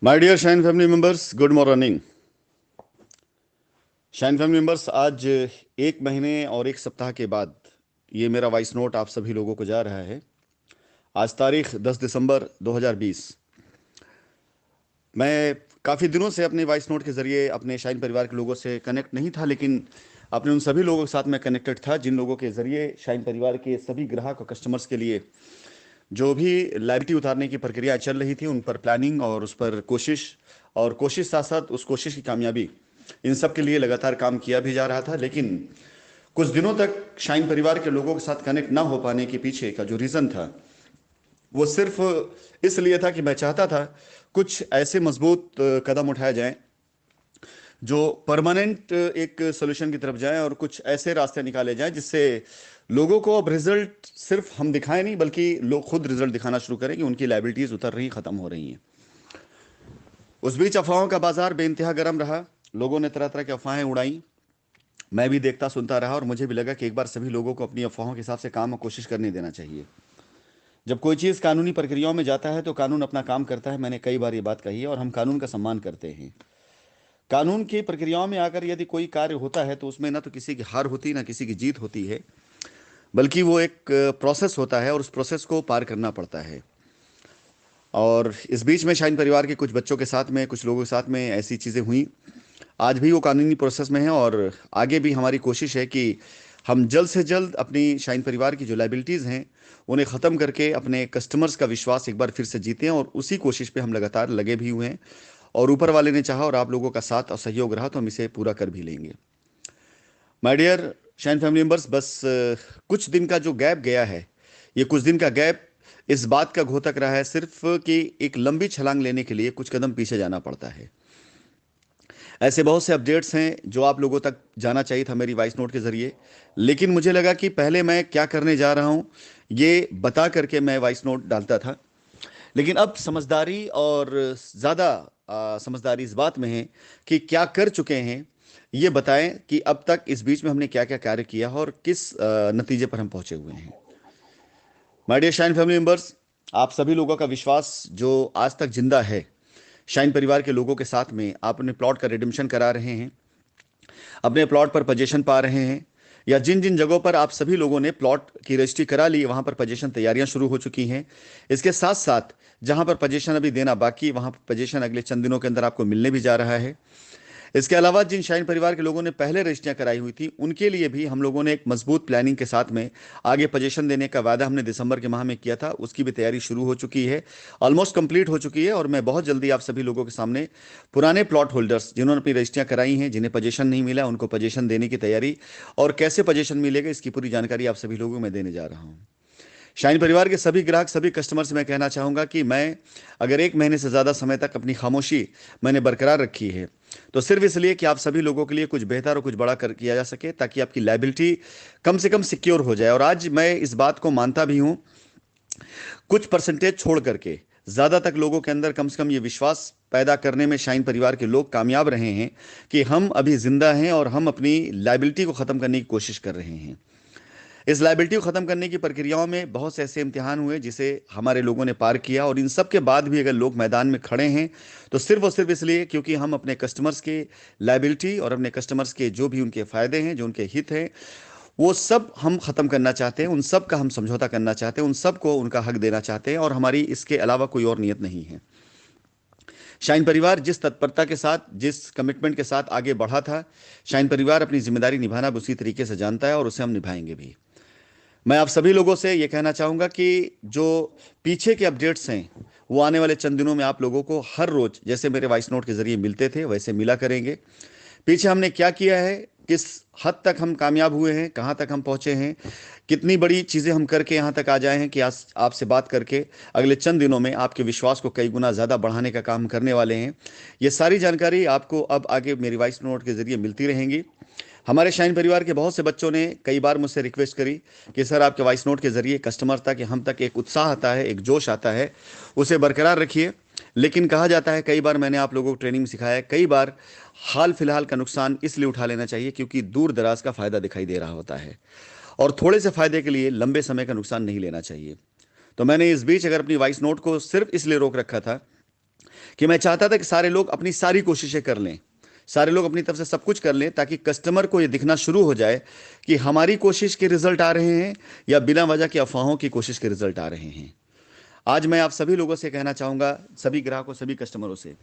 My dear Shine family members, good morning. Shine family members, आज एक महीने और एक सप्ताह के बाद ये मेरा वॉइस नोट आप सभी लोगों को जा रहा है। आज तारीख 10 दिसंबर 2020। मैं काफ़ी दिनों से अपने वॉइस नोट के ज़रिए अपने शाइन परिवार के लोगों से कनेक्ट नहीं था, लेकिन अपने उन सभी लोगों के साथ मैं कनेक्टेड था जिन लोगों के ज़रिए शाइन परिवार के सभी ग्राहक और कस्टमर्स के लिए जो भी लायबिलिटी उतारने की प्रक्रिया चल रही थी, उन पर प्लानिंग और उस पर कोशिश, और कोशिश साथ साथ उस कोशिश की कामयाबी, इन सब के लिए लगातार काम किया भी जा रहा था। लेकिन कुछ दिनों तक शाइन परिवार के लोगों के साथ कनेक्ट ना हो पाने के पीछे का जो रीज़न था, वो सिर्फ इसलिए था कि मैं चाहता था कुछ ऐसे मजबूत कदम उठाए जाएं जो परमानेंट एक सोल्यूशन की तरफ जाएं, और कुछ ऐसे रास्ते निकाले जाएं जिससे लोगों को अब रिजल्ट सिर्फ हम दिखाएं नहीं, बल्कि लोग खुद रिजल्ट दिखाना शुरू करें कि उनकी लाइबिलिटीज उतर रही, खत्म हो रही हैं। उस बीच अफवाहों का बाजार बेइंतहा गर्म रहा। लोगों ने तरह तरह की अफवाहें उड़ाई। मैं भी देखता सुनता रहा, और मुझे भी लगा कि एक बार सभी लोगों को अपनी अफवाहों के हिसाब से काम और कोशिश करने देना चाहिए। जब कोई चीज़ कानूनी प्रक्रियाओं में जाता है तो कानून अपना काम करता है। मैंने कई बार ये बात कही है, और हम कानून का सम्मान करते हैं। कानून की प्रक्रियाओं में आकर यदि कोई कार्य होता है तो उसमें ना तो किसी की हार होती, ना किसी की जीत होती है, बल्कि वो एक प्रोसेस होता है, और उस प्रोसेस को पार करना पड़ता है। और इस बीच में शाइन परिवार के कुछ बच्चों के साथ में, कुछ लोगों के साथ में ऐसी चीज़ें हुई। आज भी वो कानूनी प्रोसेस में है, और आगे भी हमारी कोशिश है कि हम जल्द से जल्द अपनी शाइन परिवार की जो लाइबिलिटीज़ हैं उन्हें ख़त्म करके अपने कस्टमर्स का विश्वास एक बार फिर से जीतें, और उसी कोशिश पे हम लगातार लगे भी हुए हैं। और ऊपर वाले ने चाहा और आप लोगों का साथ और सहयोग रहा तो हम इसे पूरा कर भी लेंगे। My dear Shine family members, बस कुछ दिन का जो गैप गया है, ये कुछ दिन का गैप इस बात का घोतक रहा है सिर्फ कि एक लंबी छलांग लेने के लिए कुछ कदम पीछे जाना पड़ता है। ऐसे बहुत से अपडेट्स हैं जो आप लोगों तक जाना चाहिए था मेरी वॉइस नोट के जरिए, लेकिन मुझे लगा कि पहले मैं क्या करने जा रहा हूँ ये बता करके मैं वॉइस नोट डालता था। लेकिन अब समझदारी और ज़्यादा समझदारी इस बात में है कि क्या कर चुके हैं ये बताएं कि अब तक इस बीच में हमने क्या क्या कार्य किया और किस नतीजे पर हम पहुंचे हुए हैं। My dear Shine family members, आप सभी लोगों का विश्वास जो आज तक जिंदा है शाइन परिवार के लोगों के साथ में, आप अपने प्लॉट का रिडिम्पशन करा रहे हैं, अपने प्लॉट पर पोजीशन पा रहे हैं, या जिन जिन जगहों पर आप सभी लोगों ने प्लॉट की रजिस्ट्री करा ली वहां पर पोजीशन तैयारियां शुरू हो चुकी हैं। इसके साथ साथ जहां पर पोजीशन अभी देना बाकी, वहां पर पोजीशन अगले चंद दिनों के अंदर आपको मिलने भी जा रहा है। इसके अलावा जिन शाइन परिवार के लोगों ने पहले रजिस्ट्रियां कराई हुई थी उनके लिए भी हम लोगों ने एक मजबूत प्लानिंग के साथ में आगे पोजीशन देने का वादा हमने दिसंबर के माह में किया था, उसकी भी तैयारी शुरू हो चुकी है, ऑलमोस्ट कंप्लीट हो चुकी है। और मैं बहुत जल्दी आप सभी लोगों के सामने पुराने प्लॉट होल्डर्स जिन्होंने अपनी रजिस्ट्रियां कराई हैं, जिन्हें पोजीशन नहीं मिला, उनको पोजीशन देने की तैयारी और कैसे पोजीशन मिलेगा इसकी पूरी जानकारी आप सभी लोगों को मैं देने जा रहा हूँ। शाइन परिवार के सभी ग्राहक, सभी कस्टमर से मैं कहना चाहूँगा कि मैं अगर एक महीने से ज़्यादा समय तक अपनी खामोशी मैंने बरकरार रखी है तो सिर्फ इसलिए कि आप सभी लोगों के लिए कुछ बेहतर और कुछ बड़ा कर किया जा सके, ताकि आपकी लाइबिलिटी कम से कम सिक्योर हो जाए। और आज मैं इस बात को मानता भी हूँ, कुछ परसेंटेज छोड़ करके ज़्यादा तक लोगों के अंदर कम से कम ये विश्वास पैदा करने में शाइन परिवार के लोग कामयाब रहे हैं कि हम अभी जिंदा हैं और हम अपनी लाइबिलिटी को ख़त्म करने की कोशिश कर रहे हैं। इस लाइबिलिटी को ख़त्म करने की प्रक्रियाओं में बहुत से ऐसे इम्तिहान हुए जिसे हमारे लोगों ने पार किया, और इन सब के बाद भी अगर लोग मैदान में खड़े हैं तो सिर्फ और सिर्फ इसलिए क्योंकि हम अपने कस्टमर्स के लाइबिलिटी और अपने कस्टमर्स के जो भी उनके फ़ायदे हैं, जो उनके हित हैं, वो सब हम ख़त्म करना चाहते हैं, उन सब का हम समझौता करना चाहते हैं, उन सब को उनका हक देना चाहते हैं, और हमारी इसके अलावा कोई और नीयत नहीं है। शाइन परिवार जिस तत्परता के साथ, जिस कमिटमेंट के साथ आगे बढ़ा था, शाइन परिवार अपनी जिम्मेदारी निभाना उसी तरीके से जानता है, और उसे हम निभाएंगे भी। मैं आप सभी लोगों से ये कहना चाहूँगा कि जो पीछे के अपडेट्स हैं वो आने वाले चंद दिनों में आप लोगों को हर रोज़ जैसे मेरे वॉइस नोट के ज़रिए मिलते थे वैसे मिला करेंगे। पीछे हमने क्या किया है, किस हद तक हम कामयाब हुए हैं, कहाँ तक हम पहुँचे हैं, कितनी बड़ी चीज़ें हम करके यहाँ तक आ जाए हैं कि आज आपसे बात करके अगले चंद दिनों में आपके विश्वास को कई गुना ज़्यादा बढ़ाने का काम करने वाले हैं। ये सारी जानकारी आपको अब आगे मेरी वॉइस नोट के ज़रिए मिलती रहेंगी। हमारे शाइन परिवार के बहुत से बच्चों ने कई बार मुझसे रिक्वेस्ट करी कि सर आपके वॉइस नोट के ज़रिए कस्टमर तक, हम तक एक उत्साह आता है, एक जोश आता है, उसे बरकरार रखिए। लेकिन कहा जाता है, कई बार मैंने आप लोगों को ट्रेनिंग में सिखाया है, कई बार हाल फिलहाल का नुकसान इसलिए उठा लेना चाहिए क्योंकि दूर दराज का फ़ायदा दिखाई दे रहा होता है, और थोड़े से फ़ायदे के लिए लंबे समय का नुकसान नहीं लेना चाहिए। तो मैंने इस बीच अगर अपनी वॉइस नोट को सिर्फ इसलिए रोक रखा था कि मैं चाहता था कि सारे लोग अपनी सारी कोशिशें कर लें, सारे लोग अपनी तरफ से सब कुछ कर लें, ताकि कस्टमर को ये दिखना शुरू हो जाए कि हमारी कोशिश के रिजल्ट आ रहे हैं या बिना वजह की अफवाहों की कोशिश के रिजल्ट आ रहे हैं। आज मैं आप सभी लोगों से कहना चाहूंगा, सभी ग्राहकों, सभी कस्टमरों से,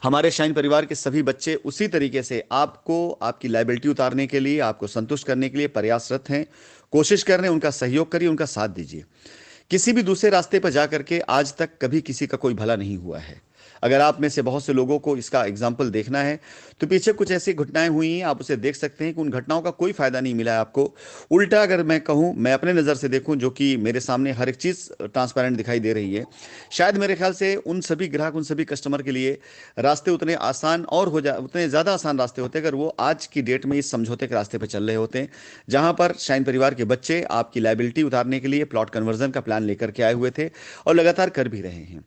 हमारे शाइन परिवार के सभी बच्चे उसी तरीके से आपको, आपकी लायबिलिटी उतारने के लिए, आपको संतुष्ट करने के लिए प्रयासरत हैं। कोशिश कर रहे हैं, उनका सहयोग करिए, उनका साथ दीजिए। किसी भी दूसरे रास्ते पर जाकर के आज तक कभी किसी का कोई भला नहीं हुआ है। अगर आप में से बहुत से लोगों को इसका एग्जाम्पल देखना है तो पीछे कुछ ऐसी घटनाएं हुई हैं, आप उसे देख सकते हैं कि उन घटनाओं का कोई फायदा नहीं मिला है आपको। उल्टा अगर मैं कहूं, मैं अपने नज़र से देखूं, जो कि मेरे सामने हर एक चीज़ ट्रांसपेरेंट दिखाई दे रही है, शायद मेरे ख्याल से उन सभी ग्राहक, उन सभी कस्टमर के लिए रास्ते उतने आसान और उतने ज़्यादा आसान रास्ते होते अगर वो आज की डेट में इस समझौते के रास्ते पर चल रहे होते, जहां पर शाइन परिवार के बच्चे आपकी लायबिलिटी उतारने के लिए प्लॉट कन्वर्जन का प्लान लेकर के आए हुए थे और लगातार कर भी रहे हैं।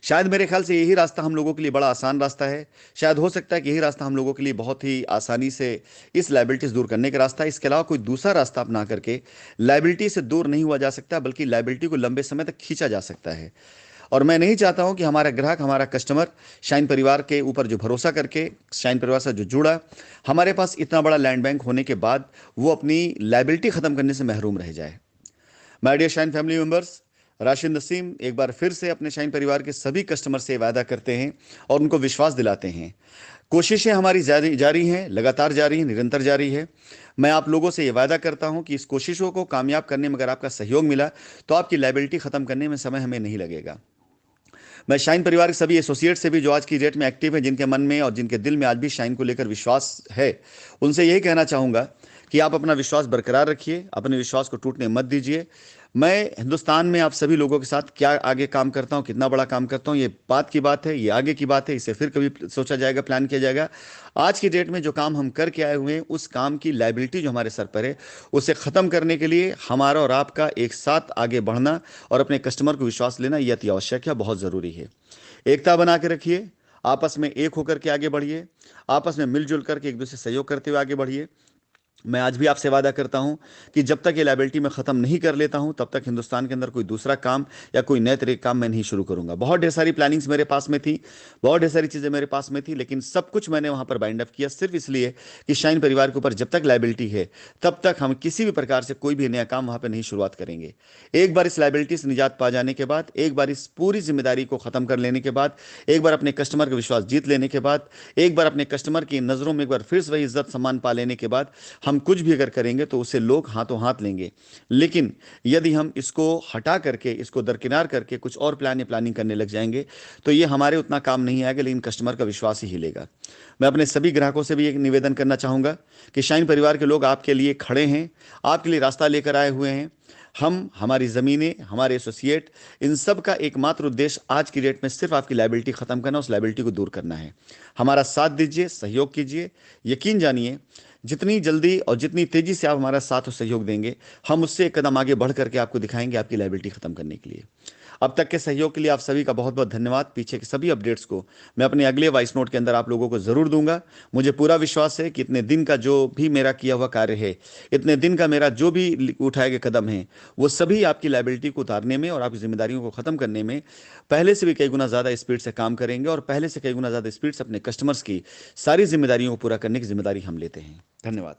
शायद मेरे ख्याल से यही रास्ता हम लोगों के लिए बड़ा आसान रास्ता है। शायद हो सकता है कि यही रास्ता हम लोगों के लिए बहुत ही आसानी से इस लायबिलिटीज दूर करने का रास्ता है। इसके अलावा कोई दूसरा रास्ता अपना करके लायबिलिटी से दूर नहीं हुआ जा सकता, बल्कि लायबिलिटी को लंबे समय तक खींचा जा सकता है। और मैं नहीं चाहता हूं कि हमारा ग्राहक, हमारा कस्टमर शाइन परिवार के ऊपर जो भरोसा करके, शाइन परिवार से जो जुड़ा, हमारे पास इतना बड़ा लैंड बैंक होने के बाद वो अपनी लायबिलिटी खत्म करने से महरूम रह जाए। My dear Shine family members, Rashid Naseem एक बार फिर से अपने शाइन परिवार के सभी कस्टमर से वादा करते हैं और उनको विश्वास दिलाते हैं, कोशिशें हमारी जारी जारी हैं, लगातार जारी हैं, निरंतर जारी है। मैं आप लोगों से ये वादा करता हूं कि इस कोशिशों को कामयाब करने में अगर आपका सहयोग मिला तो आपकी लायबिलिटी खत्म करने में समय हमें नहीं लगेगा। मैं शाइन परिवार के सभी एसोसिएट से भी, जो आज की डेट में एक्टिव है, जिनके मन में और जिनके दिल में आज भी शाइन को लेकर विश्वास है, उनसे यही कहना चाहूँगा कि आप अपना विश्वास बरकरार रखिए, अपने विश्वास को टूटने मत दीजिए। मैं हिंदुस्तान में आप सभी लोगों के साथ क्या आगे काम करता हूँ, कितना बड़ा काम करता हूँ, ये बात की बात है, ये आगे की बात है, इसे फिर कभी सोचा जाएगा, प्लान किया जाएगा। आज की डेट में जो काम हम करके आए हुए हैं, उस काम की लायबिलिटी जो हमारे सर पर है, उसे ख़त्म करने के लिए हमारा और आपका एक साथ आगे बढ़ना और अपने कस्टमर को विश्वास लेना, यह अति आवश्यक है, बहुत ज़रूरी है। एकता बना के रखिए, आपस में एक होकर के आगे बढ़िए, आपस में मिलजुल करके एक दूसरे से सहयोग करते हुए आगे बढ़िए। मैं आज भी आपसे वादा करता हूं कि जब तक ये लायबिलिटी मैं ख़त्म नहीं कर लेता हूं, तब तक हिंदुस्तान के अंदर कोई दूसरा काम या कोई नए तरीके काम मैं नहीं शुरू करूंगा। बहुत ढेर सारी प्लानिंग्स मेरे पास में थी, बहुत ढेर सारी चीज़ें मेरे पास में थी, लेकिन सब कुछ मैंने वहां पर बाइंड अप किया सिर्फ इसलिए कि शाइन परिवार के ऊपर जब तक लायबिलिटी है, तब तक हम किसी भी प्रकार से कोई भी नया काम वहां पर नहीं शुरुआत करेंगे। एक बार इस लायबिलिटी से निजात पा जाने के बाद, एक बार इस पूरी जिम्मेदारी को ख़त्म कर लेने के बाद, एक बार अपने कस्टमर का विश्वास जीत लेने के बाद, एक बार अपने कस्टमर की नज़रों में एक बार फिर से वही इज्जत सम्मान पा लेने के बाद, हम कुछ भी अगर करेंगे तो उसे लोग हाथों हाथ लेंगे। लेकिन यदि हम इसको हटा करके, इसको दरकिनार करके कुछ और प्लान या प्लानिंग करने लग जाएंगे तो ये हमारे उतना काम नहीं आएगा, लेकिन कस्टमर का विश्वास ही हिलेगा। मैं अपने सभी ग्राहकों से भी एक निवेदन करना चाहूँगा कि शाइन परिवार के लोग आपके लिए खड़े हैं, आपके लिए रास्ता लेकर आए हुए हैं। हम, हमारी ज़मीनें, हमारे एसोसिएट, इन सब का एकमात्र उद्देश्य आज की डेट में सिर्फ आपकी लायबिलिटी ख़त्म करना, उस लायबिलिटी को दूर करना है। हमारा साथ दीजिए, सहयोग कीजिए। यकीन जानिए, जितनी जल्दी और जितनी तेज़ी से आप हमारा साथ और सहयोग देंगे, हम उससे एक कदम आगे बढ़ करके आपको दिखाएंगे आपकी लायबिलिटी ख़त्म करने के लिए। अब तक के सहयोग के लिए आप सभी का बहुत बहुत धन्यवाद। पीछे के सभी अपडेट्स को मैं अपने अगले वॉइस नोट के अंदर आप लोगों को ज़रूर दूंगा। मुझे पूरा विश्वास है कि इतने दिन का जो भी मेरा किया हुआ कार्य है, इतने दिन का मेरा जो भी उठाए गए कदम हैं, वो सभी आपकी लायबिलिटी को उतारने में और आपकी जिम्मेदारियों को ख़त्म करने में पहले से भी कई गुना ज़्यादा स्पीड से काम करेंगे और पहले से कई गुना ज़्यादा स्पीड से अपने कस्टमर्स की सारी जिम्मेदारियों को पूरा करने की जिम्मेदारी हम लेते हैं। धन्यवाद।